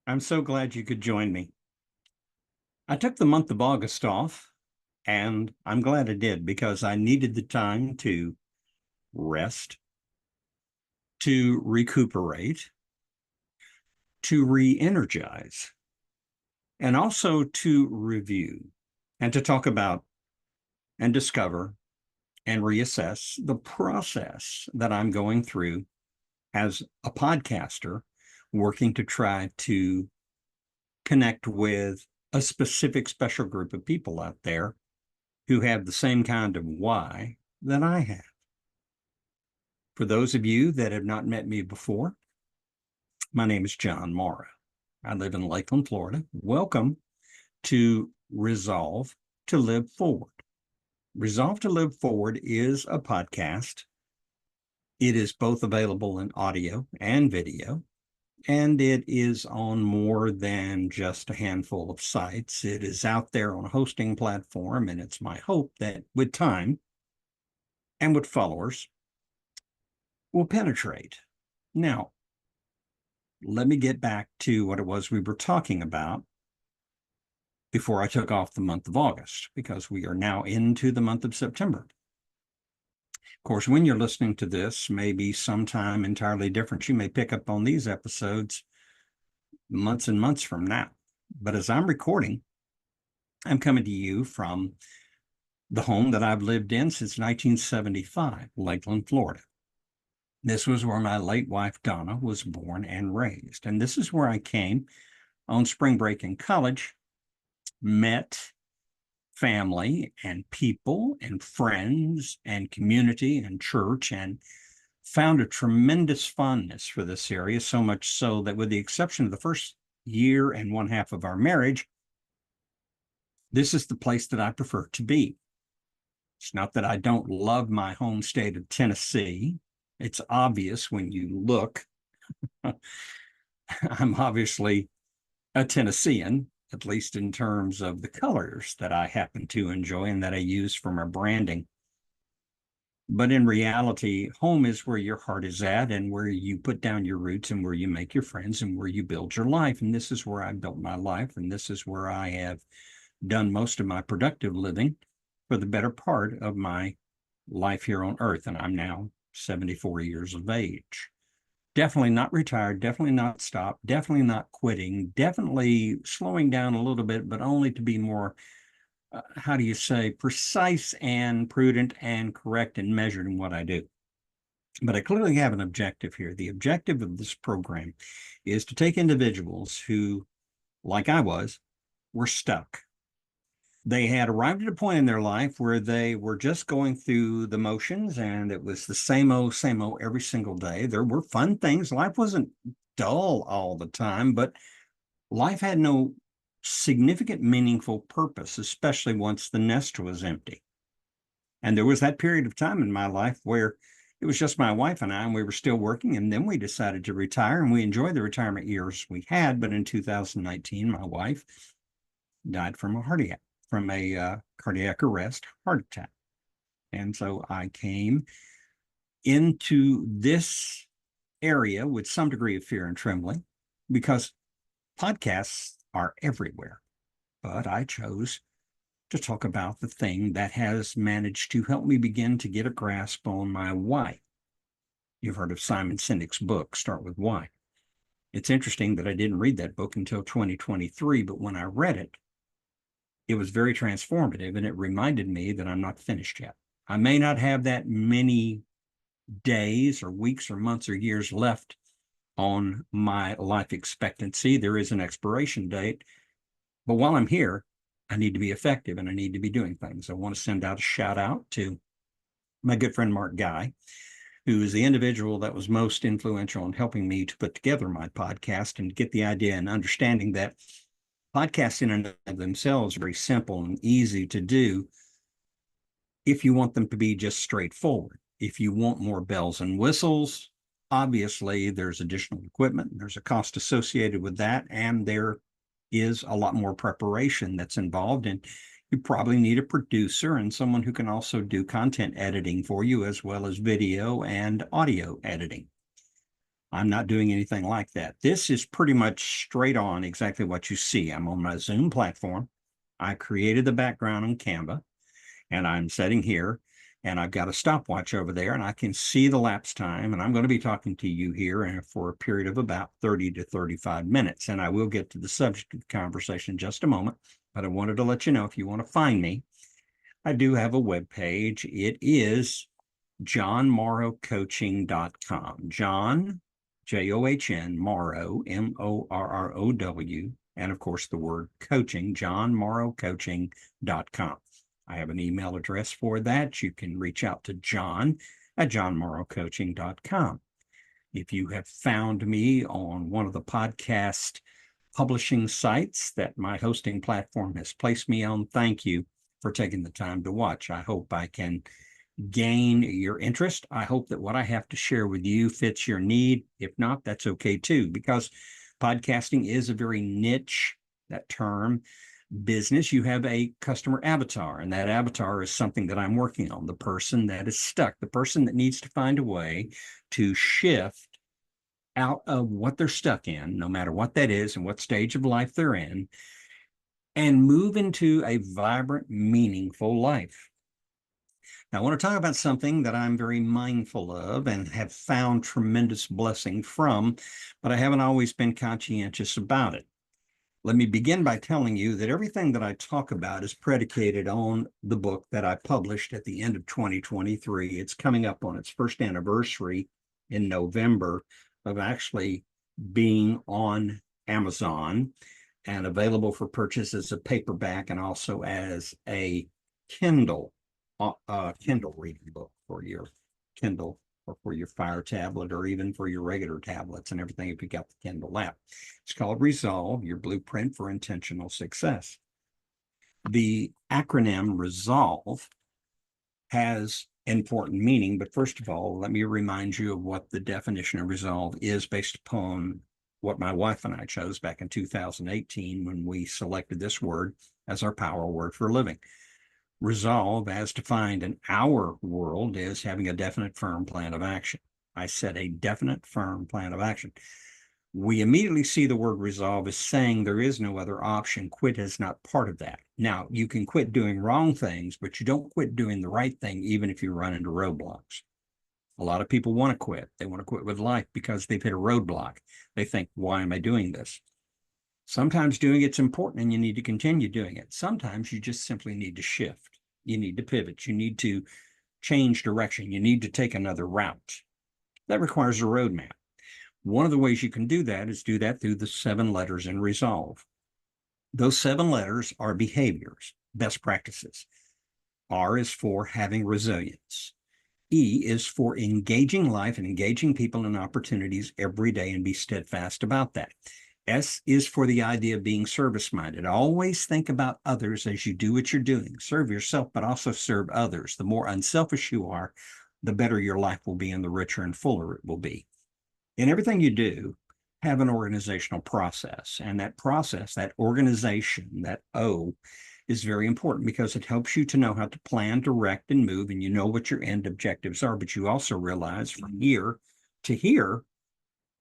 I'm so glad you could join me. I took the month of August off, and I'm glad I did because I needed the time to rest, to recuperate, to re energize, and also to review and to talk about and discover and reassess the process that I'm going through as a podcaster, working to try to connect with a specific special group of people out there who have the same kind of why that I have. For those of you that have not met me before, my name is John Morrow. I live in Lakeland, Florida. Welcome to Resolve to Live Forward. Resolve to Live Forward is a podcast. It is both available in audio and video, and it is on more than just a handful of sites. It is out there on a hosting platform, and it's my hope that with time and with followers, will penetrate. Now, let me get back to what it was we were talking about before I took off the month of August, because we are now into the month of September. Of course, when you're listening to this, maybe sometime entirely different. You may pick up on these episodes months and months from now. But as I'm recording, I'm coming to you from the home that I've lived in since 1975, Lakeland, Florida. This was where my late wife, Donna, was born and raised. And this is where I came on spring break in college, met family and people and friends and community and church, and found a tremendous fondness for this area, so much so that with the exception of the first year and one half of our marriage, this is the place that I prefer to be. It's not that I don't love my home state of Tennessee. It's obvious when you look. I'm obviously a Tennessean, at least in terms of the colors that I happen to enjoy and that I use for my branding. But in reality, home is where your heart is at and where you put down your roots and where you make your friends and where you build your life. And this is where I built my life. And this is where I have done most of my productive living for the better part of my life here on earth. And I'm now 74 years of age. Definitely not retired, definitely not stopped, definitely not quitting, definitely slowing down a little bit, but only to be more, how do you say, precise and prudent and correct and measured in what I do. But I clearly have an objective here. The objective of this program is to take individuals who, like I was, were stuck. They had arrived at a point in their life where they were just going through the motions and it was the same old every single day. There were fun things. Life wasn't dull all the time, but life had no significant, meaningful purpose, especially once the nest was empty. And there was that period of time in my life where it was just my wife and I, and we were still working. And then we decided to retire, and we enjoyed the retirement years we had. But in 2019, my wife died from a cardiac arrest, heart attack. And so I came into this area with some degree of fear and trembling because podcasts are everywhere. But I chose to talk about the thing that has managed to help me begin to get a grasp on my why. You've heard of Simon Sinek's book, Start With Why. It's interesting that I didn't read that book until 2023, but when I read it, it was very transformative, and it reminded me that I'm not finished yet. I may not have that many days or weeks or months or years left on my life expectancy. There is an expiration date, but while I'm here, I need to be effective and I need to be doing things. I want to send out a shout out to my good friend Mark Guy, who is the individual that was most influential in helping me to put together my podcast and get the idea and understanding that podcasts in and of themselves are very simple and easy to do if you want them to be just straightforward. If you want more bells and whistles, obviously there's additional equipment, there's a cost associated with that, and there is a lot more preparation that's involved. And you probably need a producer and someone who can also do content editing for you, as well as video and audio editing. I'm not doing anything like that. This is pretty much straight on exactly what you see. I'm on my Zoom platform. I created the background on Canva, and I'm sitting here, and I've got a stopwatch over there, and I can see the lapse time, and I'm going to be talking to you here for a period of about 30 to 35 minutes, and I will get to the subject of the conversation in just a moment, but I wanted to let you know if you want to find me, I do have a web page. It is johnmorrowcoaching.com. John, John, Morrow, Morrow, and of course the word coaching, johnmorrowcoaching.com. I have an email address for that. You can reach out to John at johnmorrowcoaching.com. If you have found me on one of the podcast publishing sites that my hosting platform has placed me on, thank you for taking the time to watch. I hope I can gain your interest. I hope that what I have to share with you fits your need. If not, that's okay too, because podcasting is a very niche, that term, business. You have a customer avatar, and that avatar is something that I'm working on. The person that is stuck, the person that needs to find a way to shift out of what they're stuck in, no matter what that is and what stage of life they're in, and move into a vibrant, meaningful life. Now, I want to talk about something that I'm very mindful of and have found tremendous blessing from, but I haven't always been conscientious about it. Let me begin by telling you that everything that I talk about is predicated on the book that I published at the end of 2023. It's coming up on its first anniversary in November of actually being on Amazon and available for purchase as a paperback and also as a Kindle reading book for your Kindle or for your Fire tablet or even for your regular tablets and everything if you got the Kindle app. It's called Resolve, Your Blueprint for Intentional Success. The acronym Resolve has important meaning, but first of all, let me remind you of what the definition of resolve is based upon what my wife and I chose back in 2018 when we selected this word as our power word for living. Resolve, as defined in our world, is having a definite, firm plan of action. I said a definite, firm plan of action. We immediately see the word resolve as saying there is no other option. Quit is not part of that. Now, you can quit doing wrong things, but you don't quit doing the right thing, even if you run into roadblocks. A lot of people want to quit. They want to quit with life because they've hit a roadblock. They think, why am I doing this? Sometimes doing it's important and you need to continue doing it. Sometimes you just simply need to shift. You need to pivot. You need to change direction. You need to take another route. That requires a roadmap. One of the ways you can do that is do that through the 7 letters in Resolve. Those 7 letters are behaviors, best practices. R is for having resilience. E is for engaging life and engaging people and opportunities every day and be steadfast about that. S is for the idea of being service-minded. Always think about others as you do what you're doing. Serve yourself, but also serve others. The more unselfish you are, the better your life will be and the richer and fuller it will be. In everything you do, have an organizational process. And that process, that organization, that O, is very important because it helps you to know how to plan, direct, and move, and you know what your end objectives are. But you also realize from here to here,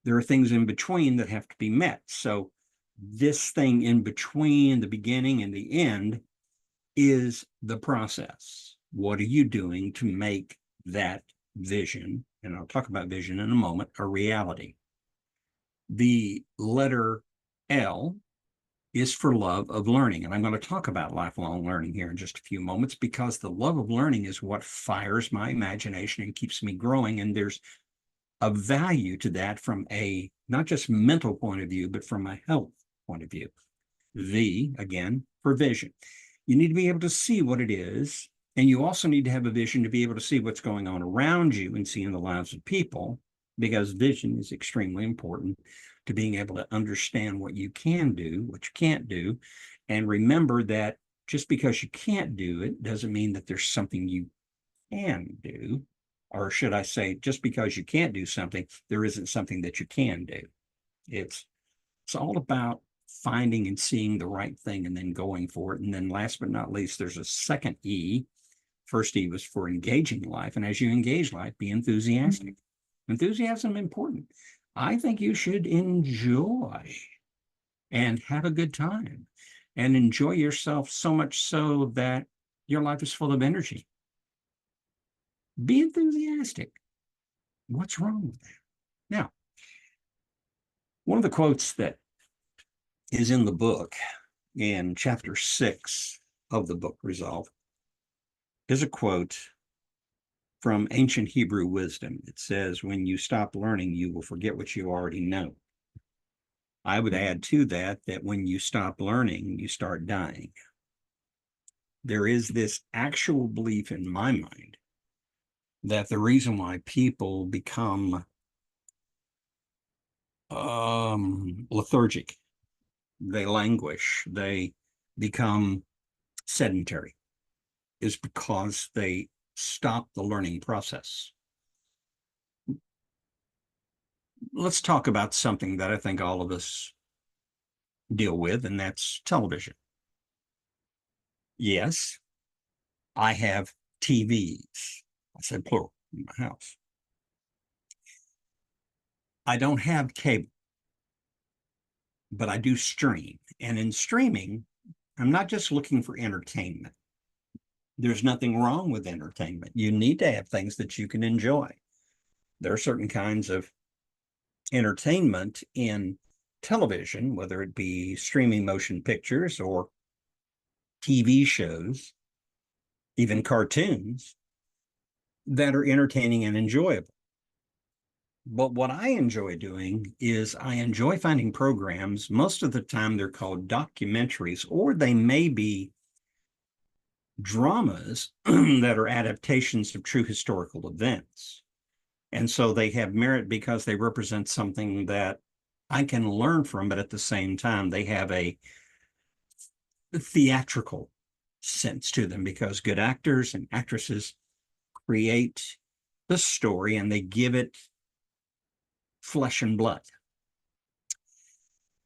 there are things in between that have to be met. So this thing in between the beginning and the end is the process. What are you doing to make that vision, and I'll talk about vision in a moment, a reality? The letter L is for love of learning. And I'm going to talk about lifelong learning here in just a few moments because the love of learning is what fires my imagination and keeps me growing. And there's a value to that from a not just mental point of view, but from a health point of view. V, again, for vision. You need to be able to see what it is. And you also need to have a vision to be able to see what's going on around you and see in the lives of people, because vision is extremely important to being able to understand what you can do, what you can't do. And remember that just because you can't do it doesn't mean that there's something you can do. Or should I say, just because you can't do something, there isn't something that you can do. It's all about finding and seeing the right thing and then going for it. And then last but not least, there's a second E. First E was for engaging life. And as you engage life, be enthusiastic. Enthusiasm is important. I think you should enjoy and have a good time and enjoy yourself so much so that your life is full of energy. Be enthusiastic. What's wrong with that? Now, one of the quotes that is in the book, in chapter 6 of the book Resolve, is a quote from ancient Hebrew wisdom. It says, when you stop learning, you will forget what you already know. I would add to that that when you stop learning, you start dying. There is this actual belief in my mind that the reason why people become lethargic, they languish, they become sedentary, is because they stop the learning process. Let's talk about something that I think all of us deal with, and that's television. Yes, I have TVs. I said plural in my house. I don't have cable, but I do stream. And in streaming, I'm not just looking for entertainment. There's nothing wrong with entertainment. You need to have things that you can enjoy. There are certain kinds of entertainment in television, whether it be streaming motion pictures or TV shows, even cartoons, that are entertaining and enjoyable. But what I enjoy doing is I enjoy finding programs. Most of the time, they're called documentaries, or they may be dramas that are adaptations of true historical events. And so they have merit because they represent something that I can learn from, but at the same time, they have a theatrical sense to them because good actors and actresses create the story and they give it flesh and blood.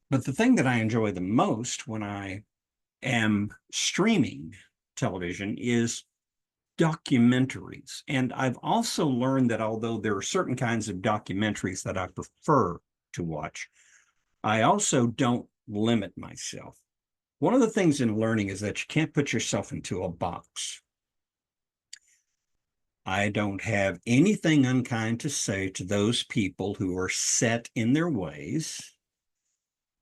But the thing that I enjoy the most when I am streaming television is documentaries. And I've also learned that although there are certain kinds of documentaries that I prefer to watch, I also don't limit myself. One of the things in learning is that you can't put yourself into a box. I don't have anything unkind to say to those people who are set in their ways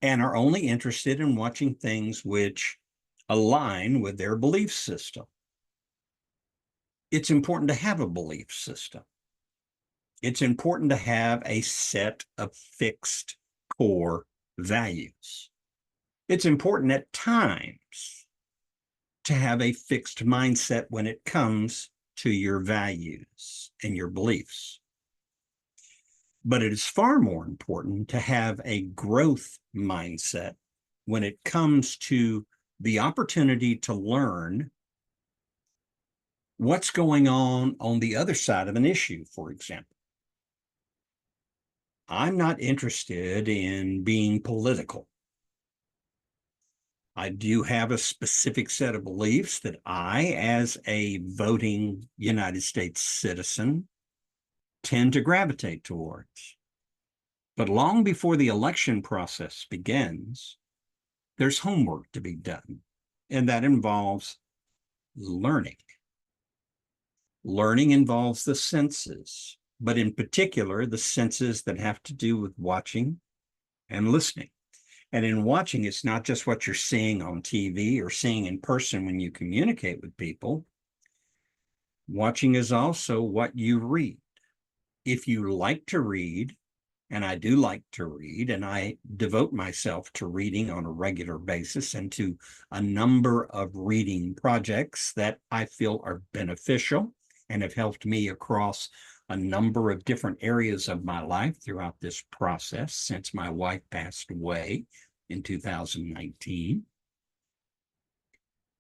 and are only interested in watching things which align with their belief system. It's important to have a belief system. It's important to have a set of fixed core values. It's important at times to have a fixed mindset when it comes to your values and your beliefs. But it is far more important to have a growth mindset when it comes to the opportunity to learn what's going on the other side of an issue, for example. I'm not interested in being political. I do have a specific set of beliefs that I, as a voting United States citizen, tend to gravitate towards. But long before the election process begins, there's homework to be done, and that involves learning. Learning involves the senses, but in particular, the senses that have to do with watching and listening. And in watching, it's not just what you're seeing on TV or seeing in person when you communicate with people. Watching is also what you read. If you like to read, and I do like to read, and I devote myself to reading on a regular basis and to a number of reading projects that I feel are beneficial and have helped me across a number of different areas of my life throughout this process since my wife passed away in 2019.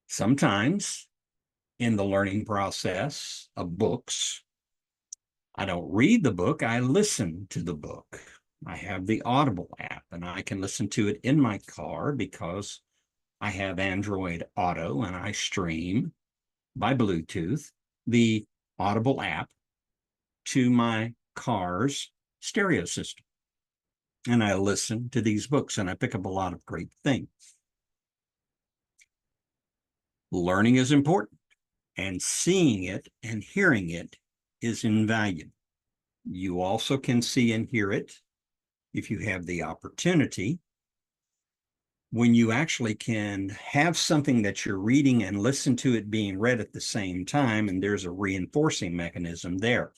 Sometimes in the learning process of books, I don't read the book, I listen to the book. I have the Audible app and I can listen to it in my car because I have Android Auto and I stream by Bluetooth the Audible app to my car's stereo system. and I listen to these books, and I pick up a lot of great things. Learning is important, and seeing it and hearing it is invaluable. You also can see and hear it if you have the opportunity. When you actually can have something that you're reading and listen to it being read at the same time, and there's a reinforcing mechanism there.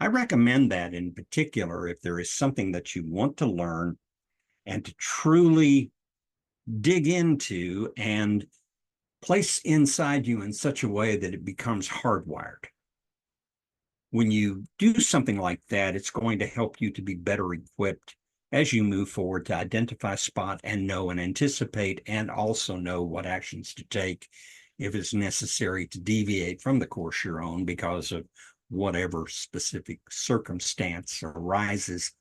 I recommend that in particular if there is something that you want to learn and to truly dig into and place inside you in such a way that it becomes hardwired. When you do something like that, it's going to help you to be better equipped as you move forward to identify, spot, and know and anticipate, and also know what actions to take if it's necessary to deviate from the course you're on because of whatever specific circumstance arises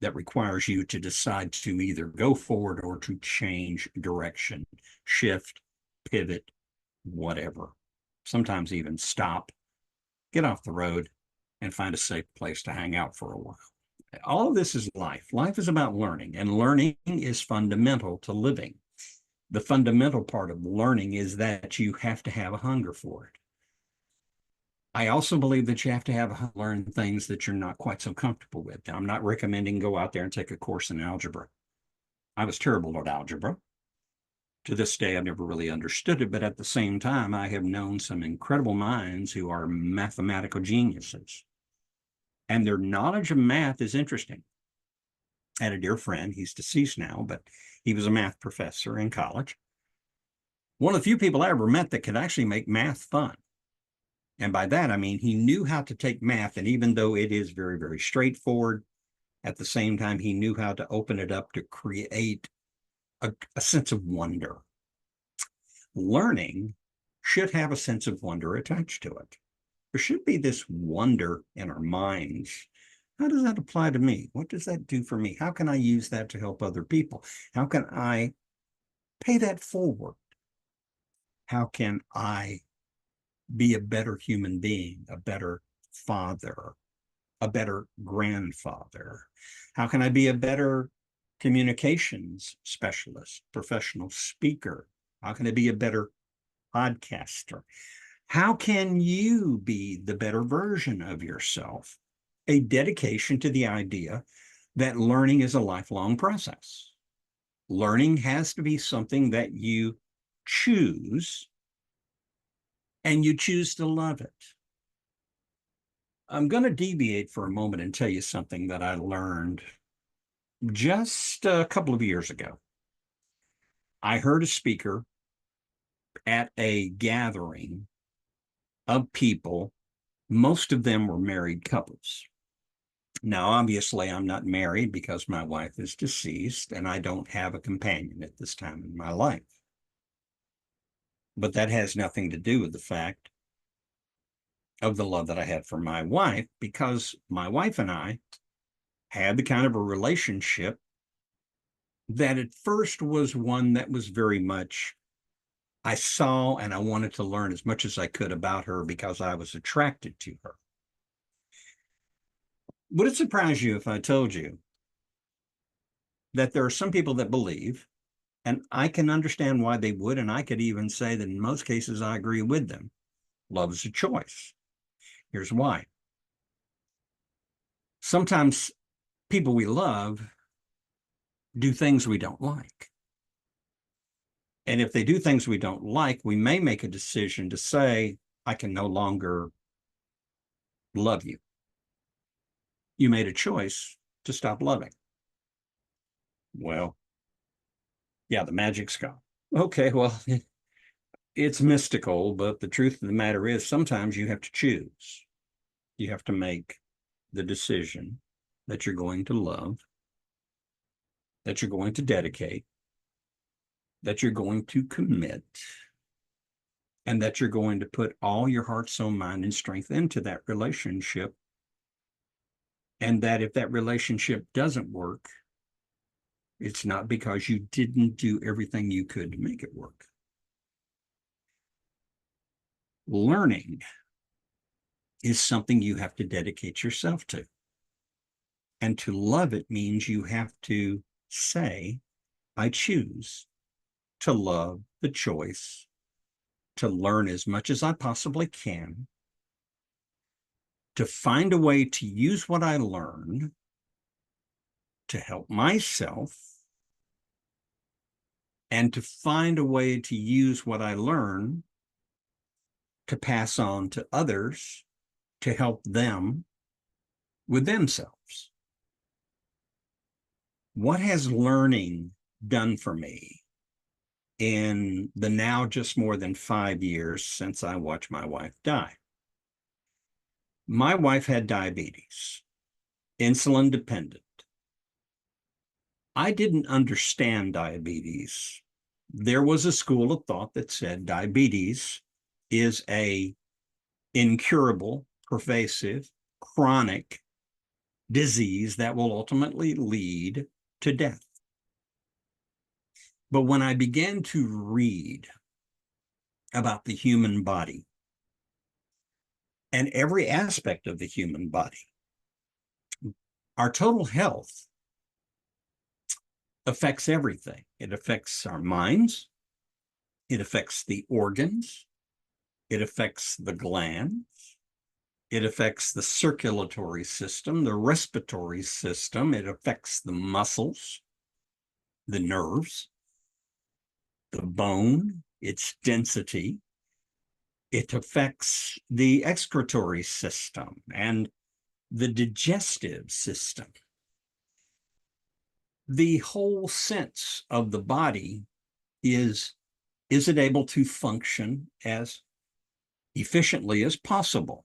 that requires you to decide to either go forward or to change direction, shift, pivot, whatever. Sometimes even stop, get off the road, and find a safe place to hang out for a while. All of this is life. Life is about learning, and learning is fundamental to living. The fundamental part of learning is that you have to have a hunger for it. I also believe that you have to learn things that you're not quite so comfortable with. Now, I'm not recommending go out there and take a course in algebra. I was terrible at algebra. To this day, I've never really understood it, but at the same time, I have known some incredible minds who are mathematical geniuses, and their knowledge of math is interesting. I had a dear friend, he's deceased now, but he was a math professor in college. One of the few people I ever met that could actually make math fun. And by that, I mean, he knew how to take math, and even though it is very, very straightforward, at the same time, he knew how to open it up to create a sense of wonder. Learning should have a sense of wonder attached to it. There should be this wonder in our minds. How does that apply to me? What does that do for me? How can I use that to help other people? How can I pay that forward? How can I be a better human being, a better father, a better grandfather? How can I be a better communications specialist, professional speaker? How can I be a better podcaster? How can you be the better version of yourself? A dedication to the idea that learning is a lifelong process. Learning has to be something that you choose, and you choose to love it. I'm going to deviate for a moment and tell you something that I learned just a couple of years ago. I heard a speaker at a gathering of people. Most of them were married couples. Now, obviously, I'm not married because my wife is deceased and I don't have a companion at this time in my life. But that has nothing to do with the fact of the love that I had for my wife, because my wife and I had the kind of a relationship that at first was one that was very much, I saw and I wanted to learn as much as I could about her because I was attracted to her. Would it surprise you if I told you that there are some people that believe, and I can understand why they would, and I could even say that in most cases I agree with them, love is a choice. Here's why. Sometimes people we love do things we don't like. And if they do things we don't like, we may make a decision to say, I can no longer love you. You made a choice to stop loving. Well, yeah, the magic's gone. Okay, well, it's mystical, but the truth of the matter is sometimes you have to choose. You have to make the decision that you're going to love, that you're going to dedicate, that you're going to commit, and that you're going to put all your heart, soul, mind, and strength into that relationship. And that if that relationship doesn't work, it's not because you didn't do everything you could to make it work. Learning is something you have to dedicate yourself to. And to love it means you have to say, I choose to love the choice to learn as much as I possibly can, to find a way to use what I learn to help myself, and to find a way to use what I learn to pass on to others to help them with themselves. What has learning done for me in the now just more than 5 years since I watched my wife die? My wife had diabetes, insulin dependent. I didn't understand diabetes. There was a school of thought that said diabetes is a incurable, pervasive, chronic disease that will ultimately lead to death. But when I began to read about the human body and every aspect of the human body, our total health affects everything. It affects our minds, it affects the organs, it affects the glands, it affects the circulatory system, the respiratory system, it affects the muscles, the nerves, the bone, its density. It affects the excretory system and the digestive system. The whole sense of the body is it able to function as efficiently as possible?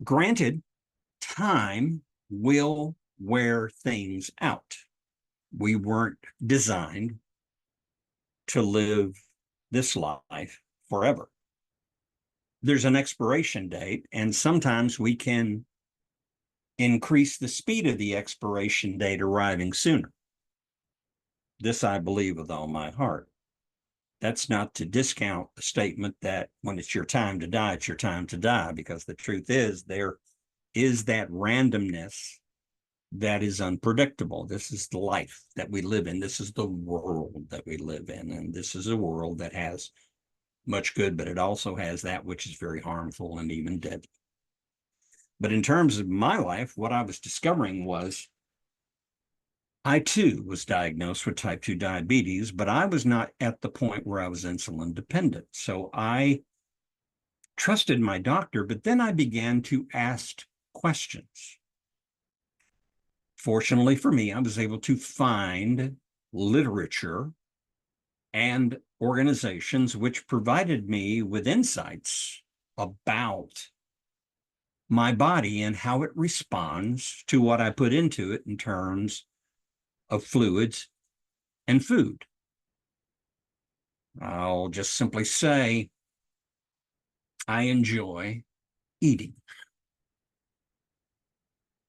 Granted, time will wear things out. We weren't designed to live this life forever. There's an expiration date, and sometimes we can increase the speed of the expiration date arriving sooner. This I believe with all my heart. That's not to discount the statement that when it's your time to die, it's your time to die, because the truth is there is that randomness that is unpredictable. This is the life that we live in. This is the world that we live in. And this is a world that has much good, but it also has that which is very harmful and even deadly. But in terms of my life, what I was discovering was I too was diagnosed with type 2 diabetes, but I was not at the point where I was insulin dependent. So I trusted my doctor, but then I began to ask questions. Fortunately for me, I was able to find literature and organizations which provided me with insights about my body and how it responds to what I put into it in terms of fluids and food. I'll just simply say I enjoy eating.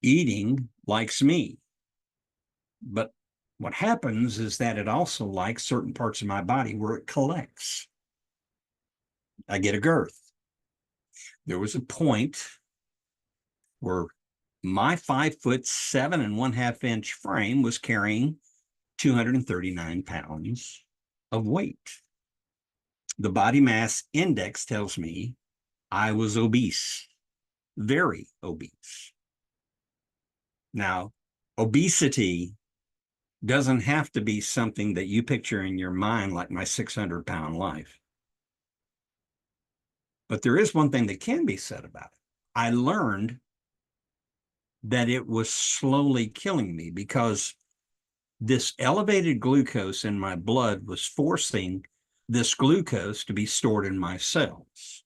Eating likes me. But what happens is that it also likes certain parts of my body where it collects. I get a girth. There was a point where my 5'7.5" frame was carrying 239 pounds of weight. The body mass index tells me I was obese, very obese. Now, obesity doesn't have to be something that you picture in your mind like my 600-pound life. But there is one thing that can be said about it. I learned that it was slowly killing me because this elevated glucose in my blood was forcing this glucose to be stored in my cells.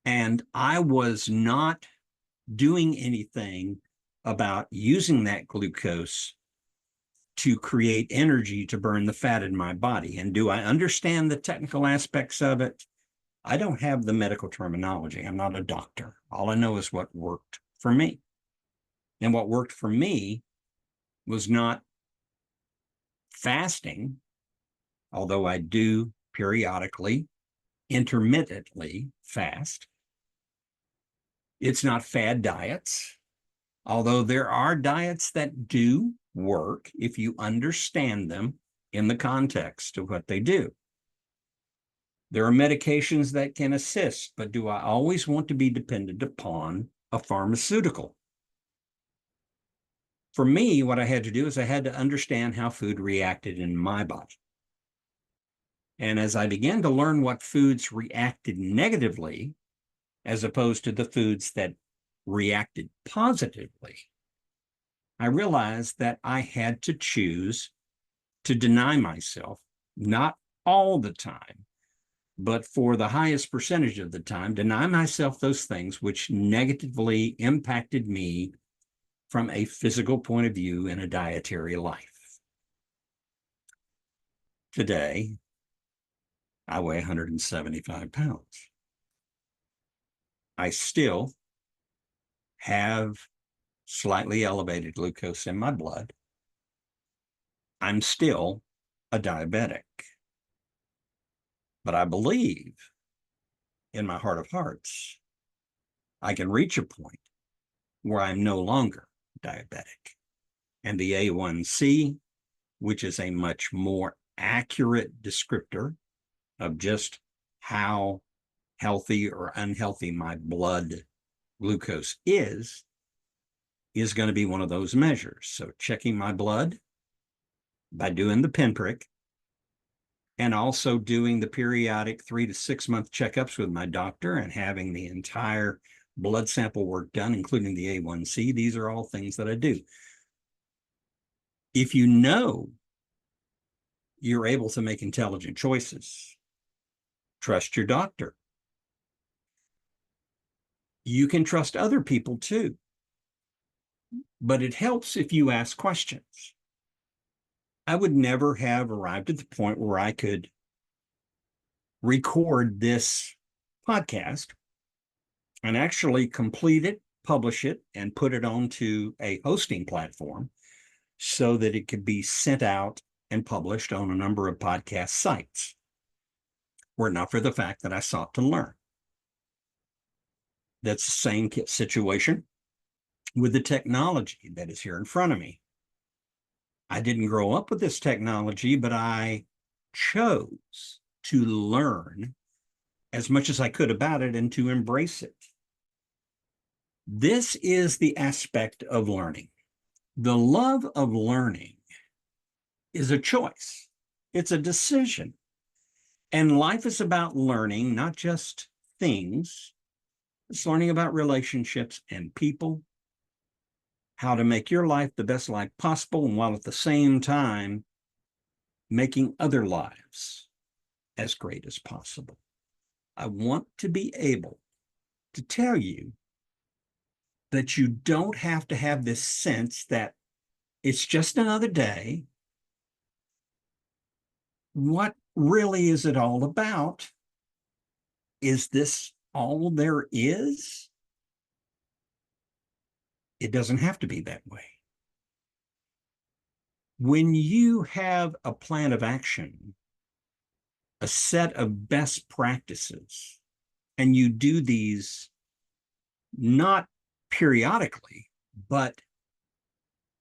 And I was not doing anything about using that glucose to create energy to burn the fat in my body. And do I understand the technical aspects of it? I don't have the medical terminology. I'm not a doctor. All I know is what worked for me. And what worked for me was not fasting, although I do periodically, intermittently fast. It's not fad diets, Although there are diets that do work if you understand them in the context of what they do. There are medications that can assist, but do I always want to be dependent upon a pharmaceutical? For me, what I had to do is I had to understand how food reacted in my body. And as I began to learn what foods reacted negatively, as opposed to the foods that reacted positively, I realized that I had to choose to deny myself, not all the time, but for the highest percentage of the time, deny myself those things which negatively impacted me from a physical point of view in a dietary life. Today, I weigh 175 pounds. I still have slightly elevated glucose in my blood. I'm still a diabetic. But I believe in my heart of hearts, I can reach a point where I'm no longer diabetic. And the A1C, which is a much more accurate descriptor of just how healthy or unhealthy my blood glucose is going to be one of those measures. So checking my blood by doing the pinprick and also doing the periodic 3 to 6 month checkups with my doctor and having the entire blood sample work done, including the A1C. These are all things that I do. If you know you're able to make intelligent choices, trust your doctor. You can trust other people too, but it helps if you ask questions. I would never have arrived at the point where I could record this podcast and actually complete it, publish it, and put it onto a hosting platform so that it could be sent out and published on a number of podcast sites, were it not for the fact that I sought to learn. That's the same situation with the technology that is here in front of me. I didn't grow up with this technology, but I chose to learn as much as I could about it and to embrace it. This is the aspect of learning. The love of learning is a choice. It's a decision. And life is about learning, not just things. It's learning about relationships and people, how to make your life the best life possible, and while at the same time making other lives as great as possible. I want to be able to tell you that you don't have to have this sense that it's just another day. What really is it all about? Is this all there is? It doesn't have to be that way. When you have a plan of action, a set of best practices, and you do these not periodically, but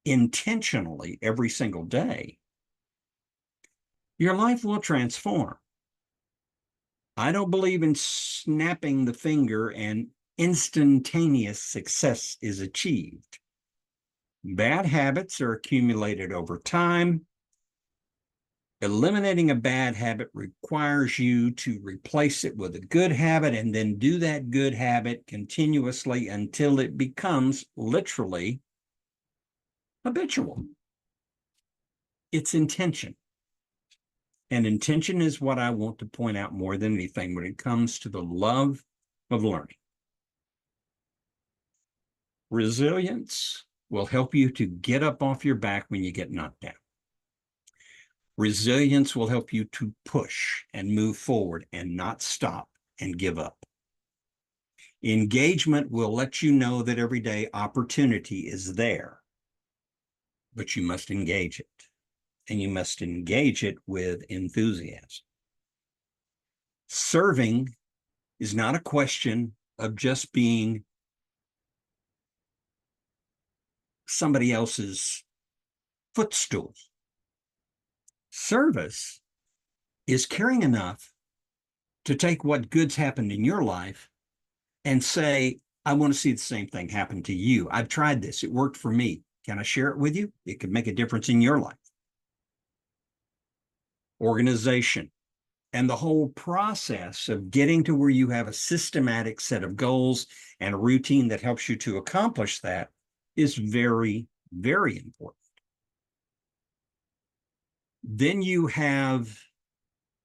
intentionally every single day, your life will transform. I don't believe in snapping the finger and instantaneous success is achieved. Bad habits are accumulated over time. Eliminating a bad habit requires you to replace it with a good habit and then do that good habit continuously until it becomes literally habitual. It's intention. And intention is what I want to point out more than anything when it comes to the love of learning. Resilience will help you to get up off your back when you get knocked down. Resilience will help you to push and move forward and not stop and give up. Engagement will let you know that every day opportunity is there, but you must engage it, and you must engage it with enthusiasm. Serving is not a question of just being somebody else's footstool. Service is caring enough to take what good's happened in your life and say, I want to see the same thing happen to you. I've tried this. It worked for me. Can I share it with you? It could make a difference in your life. Organization and the whole process of getting to where you have a systematic set of goals and a routine that helps you to accomplish that is very, very important. Then you have,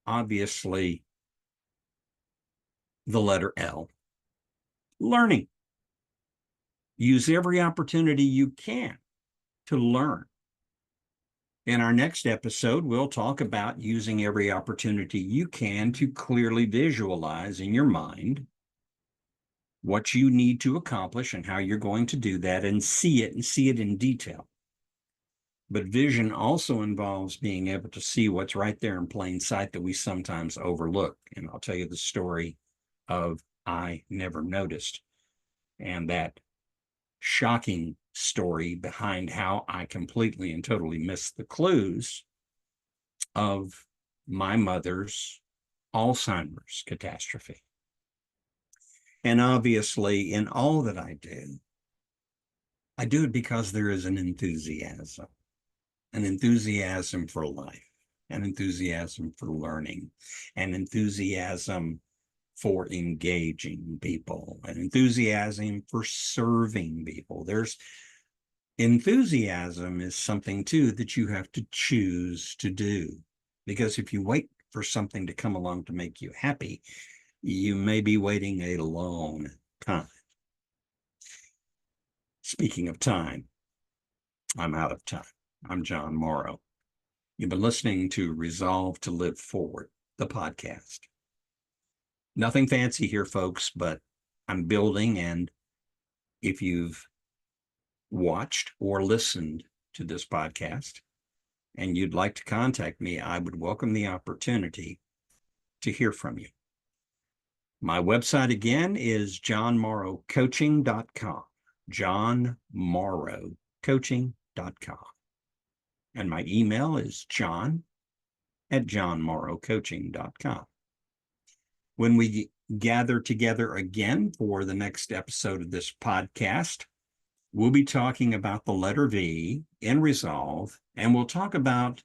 obviously, the letter L, learning. Use every opportunity you can to learn. In our next episode, we'll talk about using every opportunity you can to clearly visualize in your mind what you need to accomplish and how you're going to do that, and see it in detail. But vision also involves being able to see what's right there in plain sight that we sometimes overlook. And I'll tell you the story of I Never Noticed, and that shocking story behind how I completely and totally missed the clues of my mother's Alzheimer's catastrophe. And obviously, in all that I do it because there is an enthusiasm for life, an enthusiasm for learning, an enthusiasm for engaging people, an enthusiasm for serving people. There's enthusiasm is something too that you have to choose to do, because if you wait for something to come along to make you happy, you may be waiting a long time. Speaking of time, I'm out of time. I'm John Morrow. You've been listening to Resolve to Live Forward, the podcast. Nothing fancy here, folks, but I'm building, and if you've watched or listened to this podcast and you'd like to contact me, I would welcome the opportunity to hear from you. My website again is johnmorrowcoaching.com, johnmorrowcoaching.com. And my email is john@johnmorrowcoaching.com. When we gather together again for the next episode of this podcast, we'll be talking about the letter V in Resolve, and we'll talk about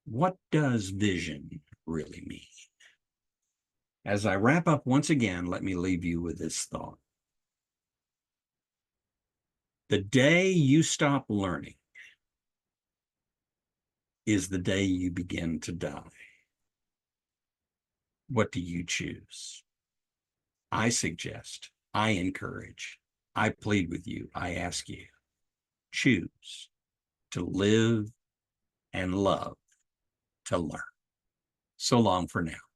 what does vision really mean. As I wrap up once again, let me leave you with this thought. The day you stop learning is the day you begin to die. What do you choose? I suggest, I encourage, I plead with you, I ask you, choose to live and love to learn. So long for now.